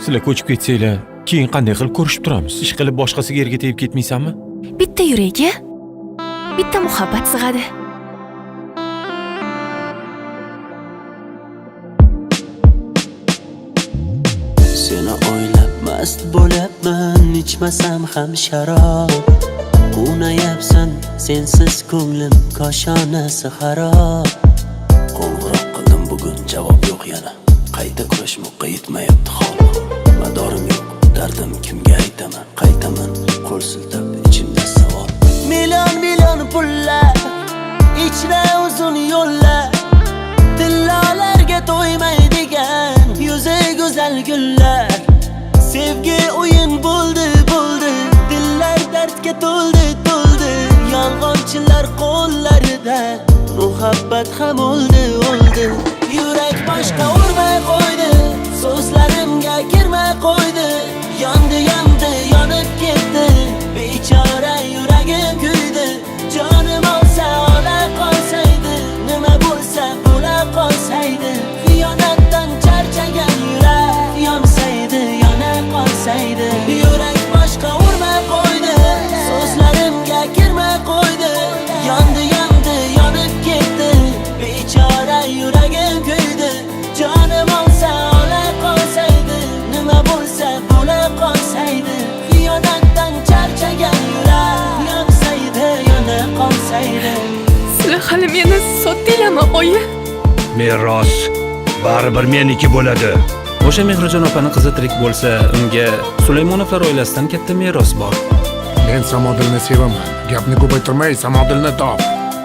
Sizlar ko'chib ketsanglar, keyin qanday qilib ko'rishib turamiz? Ish qilib boshqasiga erga tegib ketmaysanmi? Bitta yurakka bitta muhabbat sig'adi. Seni o'ylab mast bo'lyapman, ichmasam ham sharob. Quvnayapsan, sensiz ko'nglim koshonasi xarob. Qo'ng'iroq qildim, bugun javob yo'q yana. Qayta kurashmoqqa yetmayapti hol. Madorim yo'q, dardim kimga aytaman? Qaytaman, qo'l siltab ichimda savol. Million pullar, ichra uzun yo'llar, tillolarga to'ymaydigan yuzi go'zal gullar. Sevgi o'yin bo'ldi, dillar dardga to'ldi. Yolg'onchilar qo'llarida muhabbat ham o'ldi. Yurak boshqa urmay qo'ydi, so'zlarimga kirmay qo'ydi. Yondi, yonib ketdi, bechora yuragim kuydi. Jonim olsa ola qolsaydi, nima bo'lsa bo'la qolsaydi. Xiyonatdan charchagan yurak yonsaydi, yona qolsaydi. Yurak boshqa urmay qo'ydi, so'zlarimga kirmay qo'ydi. Yondi, yonib ketdi, bechora yuragim kuydi. Jonim olsa ola qolsaydi, nima bo'lsa bo'la qolsaydi. Xiyonatdan charchagan yurak yonsaydi, yona qolsaydi. Sizlar hali meni sotdinglarmi, oyi? Meros baribir meniki bo'ladi. O'sha Mehrijon opani qizi tirik bo'lsa, unga Sulaymonovlar oilasidan katta meros bor. Men Samodilni sevaman. Gapni ko'paytirmay, Samodilni top.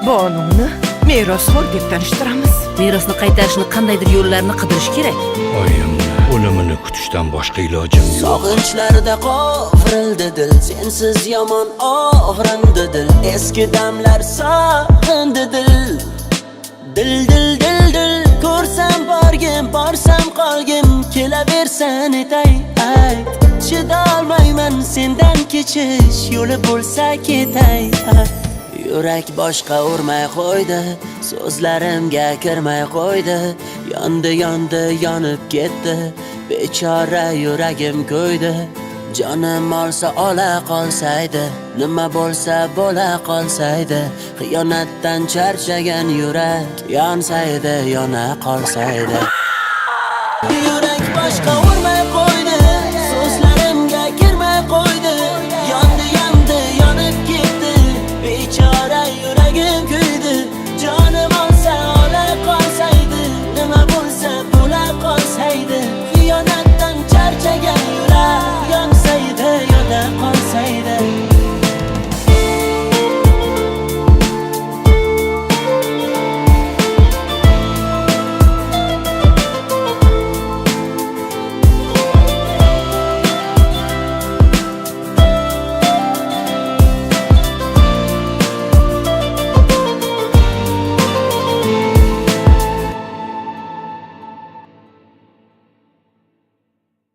Bonuni merosxo'r deb tanishtiramiz. Merosni qaytarishni qandaydir yo'llarini qidirish kerak. Oyim o'limini kutishdan boshqa ilojim yo'q. Sog'inchlarda qovurildi dil, sensiz yomon og'rindi dil. Eski damlar sog'indi dil. Dil ko'rsam borgim, borsam qolgim, kelaversan etay. Chidolmayman sendan kechish yo'li bo'lsa ketay. Yurak boshqa urmay qo'ydi, so'zlarimga kirmay qo'ydi. Yondi, yonib ketdi, bechora yuragim kuydi. Jonim olsa ola qolsaydi, nima bo'lsa bo'la qolsaydi. Xiyonatdan charchagan yurak yonsaydi, yona qolsaydi.